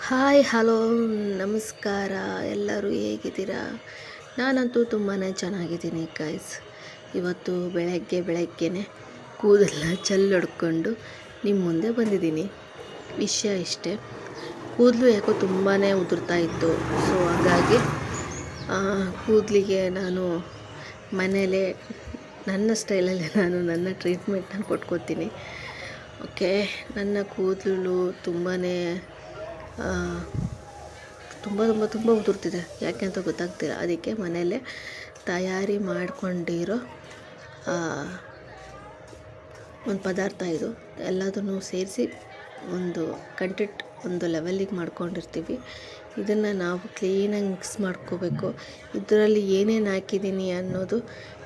Hi hello ನಮಸ್ಕಾರ. ಎಲ್ಲರೂ ಹೇಗಿದ್ದೀರಾ? ನಾನಂತೂ ತುಂಬಾ ಚೆನ್ನಾಗಿದ್ದೀನಿ ಗೈಸ್. ಇವತ್ತು ಬೆಳಗ್ಗೆನೆ ಕೂದಲನ್ನ ಚೆಲ್ಲೊಡ್ಕೊಂಡು ನಿಮ್ಮ ಮುಂದೆ ಬಂದಿದ್ದೀನಿ. ವಿಷಯ ಇಷ್ಟೇ, ಕೂದಲು ಯಾಕೋ ತುಂಬಾ ಉದುರ್ತಾ ಇತ್ತು. ಸೊ ಹಾಗಾಗಿ ಕೂದಲಿಗೆ ನಾನು ಮನೇಲೇ ನನ್ನ ಸ್ಟೈಲಲ್ಲಿ ನಾನು ನನ್ನ ಟ್ರೀಟ್ಮೆಂಟನ್ನು ಕೊಟ್ಕೋತೀನಿ. ಓಕೆ, ನನ್ನ ಕೂದಲು ತುಂಬಾ ತುಂಬ ಉದುರ್ತಿದೆ. ಯಾಕೆ ಅಂತ ಗೊತ್ತಾಗ್ತಿಲ್ಲ. ಅದಕ್ಕೆ ಮನೆಯಲ್ಲೇ ತಯಾರಿ ಮಾಡ್ಕೊಂಡಿರೋ ಒಂದು ಪದಾರ್ಥ ಇದು. ಎಲ್ಲದನ್ನು ಸೇರಿಸಿ ಒಂದು ಕಂಟೆಂಟ್ ಒಂದು ಲೆವೆಲ್ಲಿಗೆ ಮಾಡ್ಕೊಂಡಿರ್ತೀವಿ. ಇದನ್ನು ನಾವು ಕ್ಲೀನಾಗಿ ಮಿಕ್ಸ್ ಮಾಡ್ಕೋಬೇಕು. ಇದರಲ್ಲಿ ಏನೇನು ಹಾಕಿದ್ದೀನಿ ಅನ್ನೋದು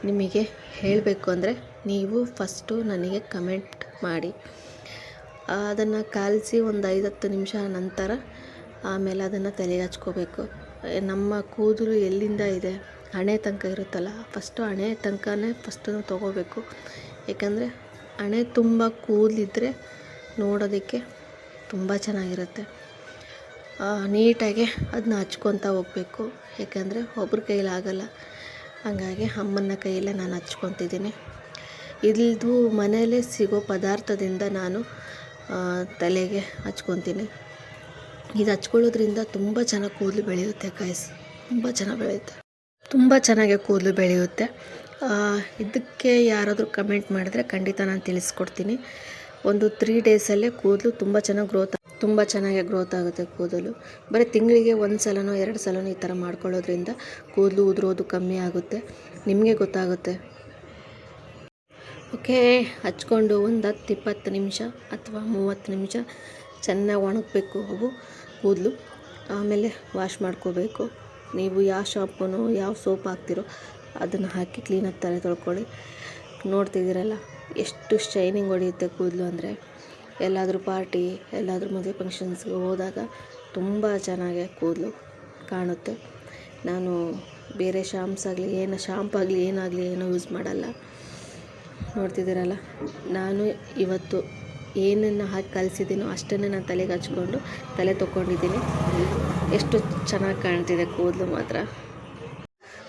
ನಿಮಗೆ ಹೇಳಬೇಕು ಅಂದರೆ ನೀವು ಫಸ್ಟು ನನಗೆ ಕಮೆಂಟ್ ಮಾಡಿ. ಅದನ್ನು ಕಲಸಿ ಒಂದು 5-10 ನಿಮಿಷ ನಂತರ ಆಮೇಲೆ ಅದನ್ನು ತಲೆಗೆ ಹಚ್ಕೋಬೇಕು. ನಮ್ಮ ಕೂದಲು ಎಲ್ಲಿಂದ ಇದೆ, ಹಣೆ ತನಕ ಇರುತ್ತಲ್ಲ, ಫಸ್ಟು ಹಣೆ ತನಕನೇ ಫಸ್ಟು ತೊಗೋಬೇಕು. ಏಕೆಂದರೆ ಹಣೆ ತುಂಬ ಕೂದಲಿದ್ರೆ ನೋಡೋದಕ್ಕೆ ತುಂಬ ಚೆನ್ನಾಗಿರುತ್ತೆ. ನೀಟಾಗಿ ಅದನ್ನ ಹಚ್ಕೊತಾ ಹೋಗಬೇಕು. ಏಕೆಂದರೆ ಒಬ್ರ ಕೈಲಾಗಲ್ಲ. ಹಾಗಾಗಿ ಅಮ್ಮನ ಕೈಯಲ್ಲೇ ನಾನು ಹಚ್ಕೊತಿದ್ದೀನಿ. ಇದು ಮನೆಯಲ್ಲೇ ಸಿಗೋ ಪದಾರ್ಥದಿಂದ ನಾನು ತಲೆಗೆ ಹಚ್ಕೊತೀನಿ. ಇದು ಹಚ್ಕೊಳ್ಳೋದ್ರಿಂದ ತುಂಬ ಚೆನ್ನಾಗಿ ಕೂದಲು ಬೆಳೆಯುತ್ತೆ ಗೈಸ್. ತುಂಬ ಚೆನ್ನಾಗಿ ಬೆಳೆಯುತ್ತೆ, ತುಂಬ ಚೆನ್ನಾಗಿ ಕೂದಲು ಬೆಳೆಯುತ್ತೆ. ಇದಕ್ಕೆ ಯಾರಾದರೂ ಕಮೆಂಟ್ ಮಾಡಿದ್ರೆ ಖಂಡಿತ ನಾನು ತಿಳಿಸ್ಕೊಡ್ತೀನಿ. ಒಂದು 3 ಡೇಸಲ್ಲೇ ಕೂದಲು ತುಂಬ ಚೆನ್ನಾಗಿ ಗ್ರೋತ್ ಆಗುತ್ತೆ ಕೂದಲು. ಬರೀ ತಿಂಗಳಿಗೆ 1 ಸಲನೋ 2 ಸಲನೋ ಈ ಥರ ಮಾಡ್ಕೊಳ್ಳೋದ್ರಿಂದ ಕೂದಲು ಉದುರೋದು ಕಮ್ಮಿ ಆಗುತ್ತೆ, ನಿಮಗೆ ಗೊತ್ತಾಗುತ್ತೆ. ಓಕೆ, ಹಚ್ಕೊಂಡು ಒಂದು 10-20 ನಿಮಿಷ ಅಥವಾ 30 ನಿಮಿಷ ಚೆನ್ನಾಗಿ ಒಣಗಬೇಕು ಅವು ಕೂದಲು. ಆಮೇಲೆ ವಾಶ್ ಮಾಡ್ಕೋಬೇಕು. ನೀವು ಯಾವ ಶಾಂಪೂನೋ ಯಾವ ಸೋಪ್ ಹಾಕ್ತಿರೋ ಅದನ್ನು ಹಾಕಿ ಕ್ಲೀನಾಗಿ ತಲೆ ತೊಳ್ಕೊಳ್ಳಿ. ನೋಡ್ತಿದ್ದೀರಲ್ಲ ಎಷ್ಟು ಶೈನಿಂಗ್ ಹೊಡೆಯುತ್ತೆ ಕೂದಲು ಅಂದರೆ. ಎಲ್ಲಾದರೂ ಪಾರ್ಟಿ, ಎಲ್ಲಾದರೂ ಮದುವೆ ಫಂಕ್ಷನ್ಸ್ಗೆ ಹೋದಾಗ ತುಂಬ ಚೆನ್ನಾಗಿ ಕೂದಲು ಕಾಣುತ್ತೆ. ನಾನು ಬೇರೆ ಶಾಂಪಾಗಲಿ ಏನಾಗಲಿ ಏನೂ ಯೂಸ್ ಮಾಡಲ್ಲ. ನೋಡ್ತಿದ್ದೀರಲ್ಲ, ನಾನು ಇವತ್ತು ಏನನ್ನು ಹಾಕಿ ಕಲಿಸಿದ್ದೀನೋ ಅಷ್ಟನ್ನೇ ನಾನು ತಲೆಗೆ ಹಚ್ಕೊಂಡು ತಲೆ ತೊಗೊಂಡಿದ್ದೀನಿ. ಎಷ್ಟು ಚೆನ್ನಾಗಿ ಕಾಣ್ತಿದೆ ಕೂದಲು ಮಾತ್ರ.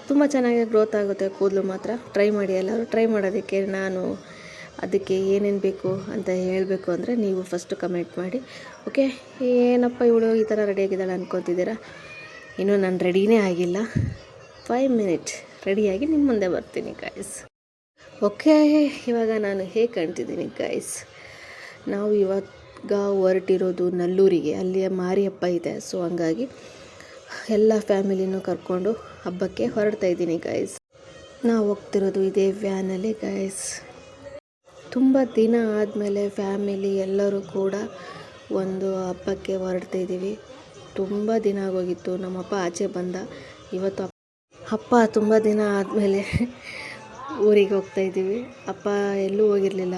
ತುಂಬ ಚೆನ್ನಾಗಿ ಗ್ರೋತ್ ಆಗುತ್ತೆ ಕೂದಲು ಮಾತ್ರ. ಟ್ರೈ ಮಾಡಿ, ಎಲ್ಲರೂ ಟ್ರೈ ಮಾಡೋದಕ್ಕೆ. ನಾನು ಅದಕ್ಕೆ ಏನೇನು ಬೇಕು ಅಂತ ಹೇಳಬೇಕು ಅಂದರೆ ನೀವು ಫಸ್ಟು ಕಮೆಂಟ್ ಮಾಡಿ. ಓಕೆ, ಏನಪ್ಪ ಇವಳು ಈ ಥರ ರೆಡಿಯಾಗಿದ್ದಾಳೆ ಅಂದ್ಕೊತಿದ್ದೀರಾ? ಇನ್ನೂ ನಾನು ರೆಡಿನೇ ಆಗಿಲ್ಲ. 5 ಮಿನಿಟ್ ರೆಡಿಯಾಗಿ ನಿಮ್ಮ ಮುಂದೆ ಬರ್ತೀನಿ ಗೈಸ್. ಓಕೆ, ಇವಾಗ ನಾನು ಹೇಗೆ ಕಾಣ್ತಿದ್ದೀನಿ ಗೈಸ್. ನಾವು ಇವಾಗ ಹೊರಟಿರೋದು ನಲ್ಲೂರಿಗೆ. ಅಲ್ಲಿಯ ಮಾರಿ ಹಬ್ಬ ಇದೆ. ಸೊ ಹಂಗಾಗಿ ಎಲ್ಲ ಫ್ಯಾಮಿಲಿನೂ ಕರ್ಕೊಂಡು ಹಬ್ಬಕ್ಕೆ ಹೊರಡ್ತಾ ಇದ್ದೀನಿ ಗೈಸ್. ನಾವು ಹೋಗ್ತಿರೋದು ಇದೇ ವ್ಯಾನಲ್ಲಿ ಗೈಸ್. ತುಂಬ ದಿನ ಆದಮೇಲೆ ಫ್ಯಾಮಿಲಿ ಎಲ್ಲರೂ ಕೂಡ ಒಂದು ಹಬ್ಬಕ್ಕೆ ಹೊರಡ್ತಾ ಇದ್ದೀವಿ. ತುಂಬ ದಿನ ಆಗೋಗಿತ್ತು. ನಮ್ಮಪ್ಪ ಆಚೆ ಬಂದ. ಇವತ್ತು ಅಪ್ಪ ತುಂಬ ದಿನ ಆದಮೇಲೆ ಊರಿಗೆ ಹೋಗ್ತಾಯಿದ್ದೀವಿ. ಅಪ್ಪ ಎಲ್ಲೂ ಹೋಗಿರಲಿಲ್ಲ,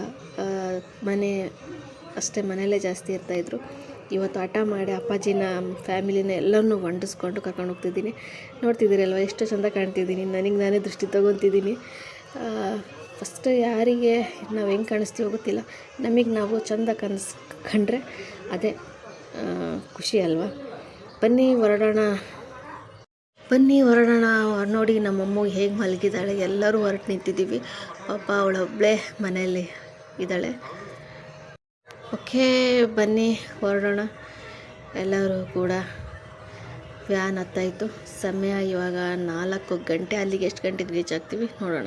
ಮನೆಯಲ್ಲೇ ಜಾಸ್ತಿ ಇರ್ತಾಯಿದ್ರು. ಇವತ್ತು ಹಠ ಮಾಡಿ ಅಪ್ಪಾಜಿನ ಫ್ಯಾಮಿಲಿನ ಎಲ್ಲರನ್ನೂ ಹೊಂದಿಸ್ಕೊಂಡು ಕರ್ಕೊಂಡು ಹೋಗ್ತಿದ್ದೀನಿ. ನೋಡ್ತಿದ್ದೀರಲ್ವ ಎಷ್ಟು ಚೆಂದ ಕಾಣ್ತಿದ್ದೀನಿ. ನನಗೆ ನಾನೇ ದೃಷ್ಟಿ ತೊಗೊತಿದ್ದೀನಿ. ಫಸ್ಟ್ ಯಾರಿಗೆ ನಾವು ಹೆಂಗೆ ಕಾಣಿಸ್ತೀವೋ ಗೊತ್ತಿಲ್ಲ, ನಮಗೆ ನಾವು ಚೆಂದ ಕಂಡ್ರೆ ಅದೇ ಖುಷಿ ಅಲ್ವಾ. ಬನ್ನಿ ಹೊರಡೋಣ. ನೋಡಿ ನಮ್ಮಮ್ಮ ಹೇಗೆ ಮಲಗಿದ್ದಾಳೆ. ಎಲ್ಲರೂ ಹೊರಟು ನಿಂತಿದ್ದೀವಿ. ಪಾಪ ಅವಳೊಬ್ಬಳೇ ಮನೆಯಲ್ಲಿ ಇದ್ದಾಳೆ. ಓಕೆ, ಬನ್ನಿ ಹೊರಡೋಣ. ಎಲ್ಲರೂ ಕೂಡ ವ್ಯಾನ್ ಹತ್ತಾಯಿತು. ಸಮಯ ಇವಾಗ 4 ಗಂಟೆ. ಅಲ್ಲಿಗೆ ಎಷ್ಟು ಗಂಟೆಗೆ ರೀಚ್ ಆಗ್ತೀವಿ ನೋಡೋಣ.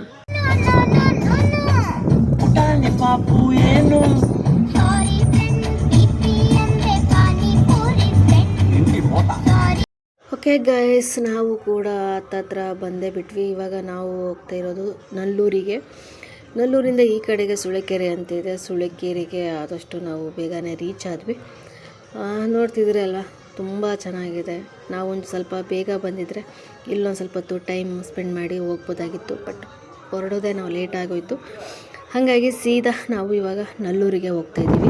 ಓಕೆ ಗೈಸ್, ನಾವು ಕೂಡ ಹತ್ತತ್ರ ಬಂದೇ ಬಿಟ್ವಿ. ಇವಾಗ ನಾವು ಹೋಗ್ತಾ ಇರೋದು ನಲ್ಲೂರಿಗೆ. ನಲ್ಲೂರಿಂದ ಈ ಕಡೆಗೆ ಸುಳೆಕೆರೆ ಅಂತಿದೆ. ಸುಳೆಕೆರೆಗೆ ಆದಷ್ಟು ನಾವು ಬೇಗನೆ ರೀಚ್ ಆದ್ವಿ. ನೋಡ್ತಿದ್ದೀರಲ್ವ, ತುಂಬ ಚೆನ್ನಾಗಿದೆ. ನಾವು ಒಂದು ಸ್ವಲ್ಪ ಬೇಗ ಬಂದಿದ್ದರೆ ಇಲ್ಲೊಂದು ಸ್ವಲ್ಪ ಹೊತ್ತು ಟೈಮ್ ಸ್ಪೆಂಡ್ ಮಾಡಿ ಹೋಗ್ಬೋದಾಗಿತ್ತು. ಬಟ್ ಹೊರಡೋದೇ ನಾವು ಲೇಟ್ ಆಗೋಯಿತು. ಹಾಗಾಗಿ ಸೀದಾ ನಾವು ಇವಾಗ ನಲ್ಲೂರಿಗೆ ಹೋಗ್ತಾಯಿದ್ದೀವಿ.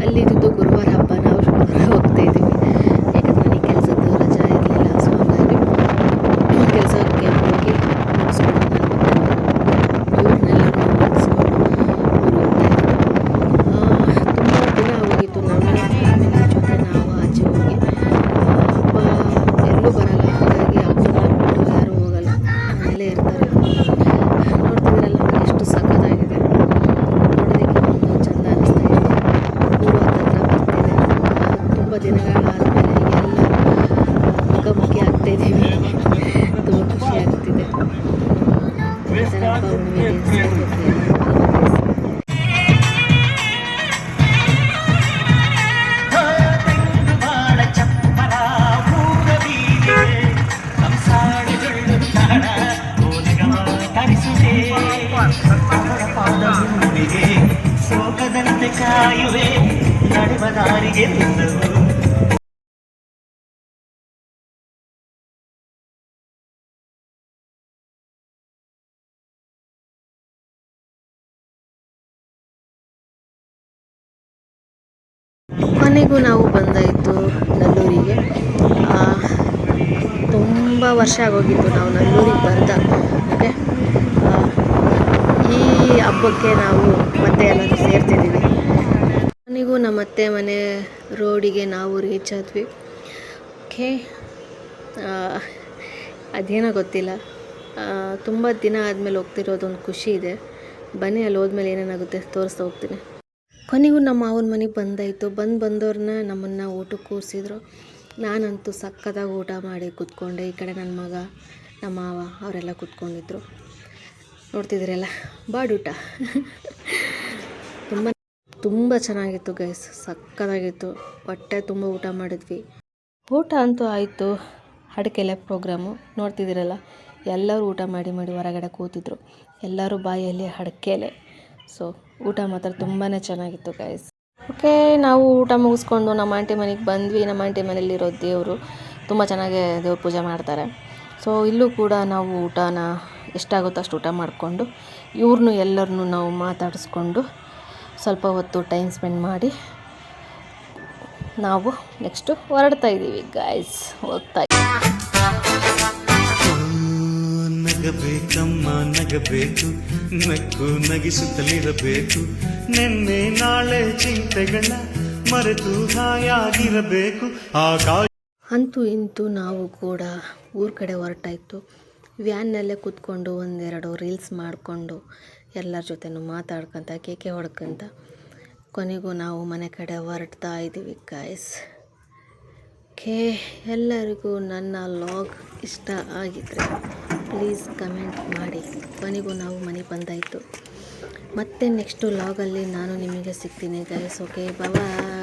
ಅಲ್ಲಿದ್ದು ಗುರುವಾರ ಹಬ್ಬ, ನಾವು ಶುಕ್ರವಾರ ಹೋಗ್ತಾಯಿದ್ದೀವಿ. ಯಾಕಂದರೆ ನನಗೆ ಕೆಲಸದ್ದು ರಜಾ ಇರಲಿಲ್ಲ. ಸೊ ಹಾಗಾಗಿ ಕೆಲಸಕ್ಕೆ ಹೋಗಿ ಮುಗಿಸ್ಕೊಂಡು ಇವ್ರನ್ನೆಲ್ಲ ಮುಗಿಸ್ಕೊಂಡು ಊರಿಗೆ ಹೋಗ್ತಾಯಿದ್ದೀನಿ. ತುಂಬ ದಿನ ಆಗೋಗಿತ್ತು ನಮ್ಮ ಫ್ಯಾಮಿಲಿ ಜೊತೆ ನಾವು ಎಲ್ಲೂ ಬರಲ್ಲ, ಹಾಗಾಗಿ ಅಪ್ಪನ ಬಿಟ್ಟು ಯಾರೂ ಹೋಗಲ್ಲ, ಮನೇಲೇ ಇರ್ತಾರೆ. ನೋಡ್ತಿದ್ದೀರಲ್ಲ ಎಷ್ಟು ಸಖತ್ತಾಗಿದೆ, ನೋಡೋದಕ್ಕೆ ಒಂದು ಚೆಂದ ಅನ್ನಿಸ್ತಾ ಇದೆ. ಊರು ಹತ್ರ ಬರ್ತಿದೆ, ತುಂಬ ದಿನಗಳಾದಮೇಲೆ ಎಲ್ಲ ಮುಖಾಮುಖಿ ಆಗ್ತಾಯಿದ್ದೀವಿ, ತುಂಬ ಖುಷಿ ಆಗ್ತಿದೆ. ದಸರಾ ಹಬ್ಬ ಹುಣ್ಣಿಮೆಗೆ ಸೇರಬೇಕು ಎಲ್ಲರೂ ಸೋಕದಂತೆ ಕಾಯುವೆ ನಡೆವ ದಾರಿಗೆ ನಿಂದವು. ಕೊನೆಗೂ ನಾವು ಬಂದಾಯಿತು ನಲ್ಲೂರಿಗೆ. ತುಂಬ ವರ್ಷ ಆಗೋಗಿತ್ತು ನಾವು ನಲ್ಲೂರಿಗೆ ಬರ್ದ. ಓಕೆ, ಈ ಹಬ್ಬಕ್ಕೆ ನಾವು ಮತ್ತೆ ಎಲ್ಲರೂ ಸೇರ್ತಿದ್ದೀವಿ. ಕೊನೆಗೂ ನಮ್ಮ ಅತ್ತೆ ಮನೆ ರೋಡಿಗೆ ನಾವು ರೀಚ್ ಆದ್ವಿ. ಓಕೆ, ಅದೇನೋ ಗೊತ್ತಿಲ್ಲ, ತುಂಬ ದಿನ ಆದಮೇಲೆ ಹೋಗ್ತಿರೋದೊಂದು ಖುಷಿ ಇದೆ. ಬನ್ನಿ ಅಲ್ಲಿ ಹೋದ್ಮೇಲೆ ಏನೇನಾಗುತ್ತೆ ತೋರಿಸ್ತಾ ಹೋಗ್ತೀನಿ. ಕೊನೆಗೂ ನಮ್ಮ ಮಾವನ ಮನೆಗೆ ಬಂದಾಯಿತು. ಬಂದವ್ರನ್ನ ನಮ್ಮನ್ನು ಊಟಕ್ಕೆ ಕೂರಿಸಿದ್ರು. ನಾನಂತೂ ಸಕ್ಕತ್ತಾಗಿ ಊಟ ಮಾಡಿ ಕೂತ್ಕೊಂಡೆ. ಈ ಕಡೆ ನನ್ನ ಮಗ, ನಮ್ಮ ಮಾವ ಅವರೆಲ್ಲ ಕೂತ್ಕೊಂಡಿದ್ರು. ನೋಡ್ತಿದ್ದೀರಲ್ಲ ಬಾಡೂಟ ತುಂಬ ಚೆನ್ನಾಗಿತ್ತು ಗೈಸ್, ಸಕ್ಕತ್ತಾಗಿತ್ತು. ಹೊಟ್ಟೆ ತುಂಬ ಊಟ ಮಾಡಿದ್ವಿ. ಊಟ ಅಂತೂ ಆಯಿತು. ಅಡಿಕೆಲೆ ಪ್ರೋಗ್ರಾಮು ನೋಡ್ತಿದ್ದೀರಲ್ಲ, ಎಲ್ಲರೂ ಊಟ ಮಾಡಿ ಹೊರಗಡೆ ಕೂತಿದ್ರು. ಎಲ್ಲರೂ ಬಾಯಲ್ಲಿ ಅಡಿಕೆಲೆ. ಸೊ ಊಟ ಮಾತ್ರ ತುಂಬಾ ಚೆನ್ನಾಗಿತ್ತು ಗೈಸ್. ಓಕೆ, ನಾವು ಊಟ ಮುಗಿಸ್ಕೊಂಡು ನಮ್ಮ ಆಂಟಿ ಮನೆಗೆ ಬಂದ್ವಿ. ನಮ್ಮ ಆಂಟಿ ಮನೇಲಿರೋ ದೇವರು ತುಂಬ ಚೆನ್ನಾಗಿ ದೇವ್ರ ಪೂಜೆ ಮಾಡ್ತಾರೆ. ಸೊ ಇಲ್ಲೂ ಕೂಡ ನಾವು ಊಟನ ಎಷ್ಟಾಗುತ್ತೋ ಅಷ್ಟು ಊಟ ಮಾಡಿಕೊಂಡು ಇವ್ರನ್ನೂ ಎಲ್ಲರನ್ನೂ ನಾವು ಮಾತಾಡಿಸ್ಕೊಂಡು ಸ್ವಲ್ಪ ಹೊತ್ತು ಟೈಮ್ ಸ್ಪೆಂಡ್ ಮಾಡಿ ನಾವು ನೆಕ್ಸ್ಟು ಹೊರಡ್ತಾ ಇದ್ದೀವಿ ಗೈಸ್, ಹೋಗ್ತಾ ನಗಬೇಕಮ್ಮ ನಗಬೇಕು, ನಕ್ಕು ನಗಿಸುತ್ತಲಿರಬೇಕು, ನಿನ್ನೆ ನಾಳೆ ಚಿಂತೆಗಳ ಮರೆತು ಹಾಯಾಗಿರಬೇಕು. ಅಂತೂ ಇಂತೂ ನಾವು ಕೂಡ ಊರ ಕಡೆ ಹೊರಟಾಯಿತು. ವ್ಯಾನ್ನಲ್ಲೇ ಕೂತ್ಕೊಂಡು ಒಂದೆರಡು ರೀಲ್ಸ್ ಮಾಡಿಕೊಂಡು ಎಲ್ಲರ ಜೊತೆನೂ ಮಾತಾಡ್ಕೊತ ಕೇಕೆ ಹೊಡ್ಕೊತ ಕೊನೆಗೂ ನಾವು ಮನೆ ಕಡೆ ಹೊರಡ್ತಾ ಇದ್ದೀವಿ ಗಾಯ್ಸ್. ಓಕೆ, ಎಲ್ಲರಿಗೂ ನನ್ನ ಲಾಗ್ ಇಷ್ಟ ಆಗಿದ್ದರೆ ಪ್ಲೀಸ್ ಕಮೆಂಟ್ ಮಾಡಿ. ಕೊನೆಗೂ ನಾವು ಮನೆಗೆ ಬಂದಾಯಿತು. ಮತ್ತೆ ನೆಕ್ಸ್ಟು ಲಾಗಲ್ಲಿ ನಾನು ನಿಮಗೆ ಸಿಗ್ತೀನಿ ಗೈಸ್. ಓಕೆ, ಬಾಯ್.